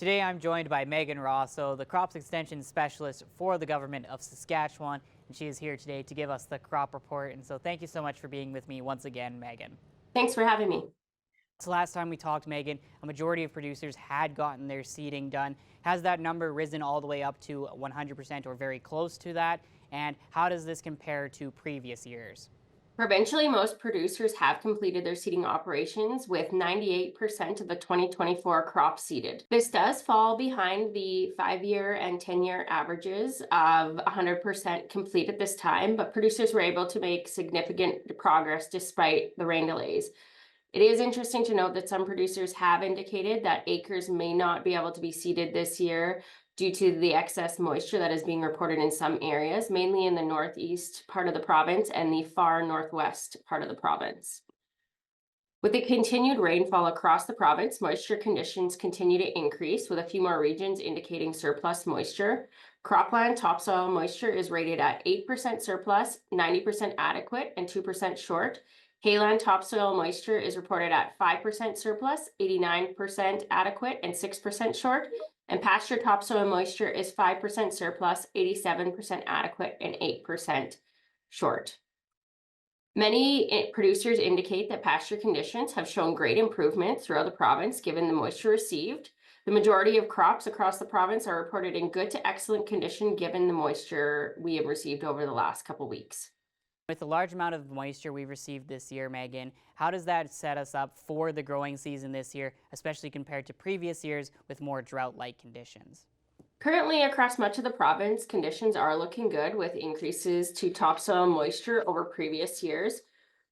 Today I'm joined by Megan Rosso, the Crops Extension Specialist for the Government of Saskatchewan, and she is here today to give us the crop report. And so thank you so much for being with me once again, Megan. Thanks for having me. So last time we talked, Megan, a majority of producers had gotten their seeding done. Has that number risen all the way up to 100% or very close to that? And how does this compare to previous years? Provincially, most producers have completed their seeding operations with 98% of the 2024 crop seeded. This does fall behind the 5-year and 10-year averages of 100% complete at this time, but producers were able to make significant progress despite the rain delays. It is interesting to note that some producers have indicated that acres may not be able to be seeded this year due to the excess moisture that is being reported in some areas, mainly in the northeast part of the province and the far northwest part of the province. With the continued rainfall across the province, moisture conditions continue to increase, with a few more regions indicating surplus moisture. Cropland topsoil moisture is rated at 8% surplus, 90% adequate, and 2% short. Hayland topsoil moisture is reported at 5% surplus, 89% adequate, and 6% short. And pasture topsoil moisture is 5% surplus, 87% adequate, and 8% short. Many producers indicate that pasture conditions have shown great improvement throughout the province given the moisture received. The majority of crops across the province are reported in good to excellent condition given the moisture we have received over the last couple weeks. With the large amount of moisture we've received this year, Megan, how does that set us up for the growing season this year, especially compared to previous years with more drought-like conditions? Currently, across much of the province, conditions are looking good with increases to topsoil moisture over previous years.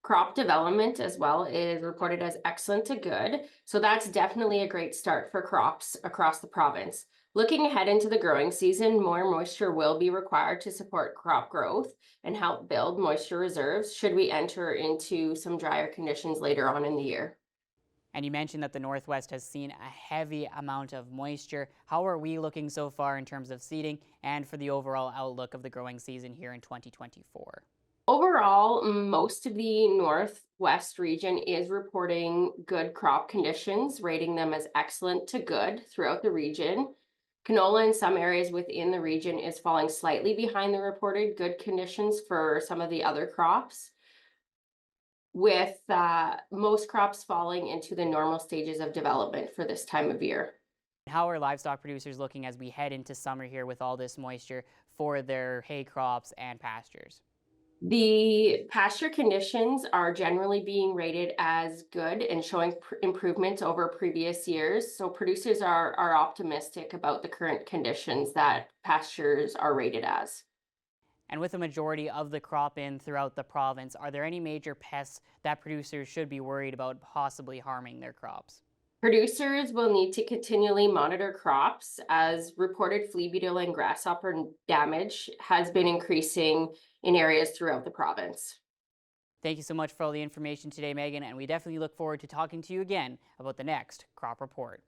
Crop development as well is reported as excellent to good, so that's definitely a great start for crops across the province. Looking ahead into the growing season, more moisture will be required to support crop growth and help build moisture reserves should we enter into some drier conditions later on in the year. And you mentioned that the Northwest has seen a heavy amount of moisture. How are we looking so far in terms of seeding and for the overall outlook of the growing season here in 2024? Overall, most of the Northwest region is reporting good crop conditions, rating them as excellent to good throughout the region. Canola in some areas within the region is falling slightly behind the reported good conditions for some of the other crops, with most crops falling into the normal stages of development for this time of year. How are livestock producers looking as we head into summer here with all this moisture for their hay crops and pastures? The pasture conditions are generally being rated as good and showing improvement over previous years. So producers are optimistic about the current conditions that pastures are rated as. And with the majority of the crop in throughout the province, are there any major pests that producers should be worried about possibly harming their crops? Producers will need to continually monitor crops as reported flea beetle and grasshopper damage has been increasing in areas throughout the province. Thank you so much for all the information today, Megan, and we definitely look forward to talking to you again about the next crop report.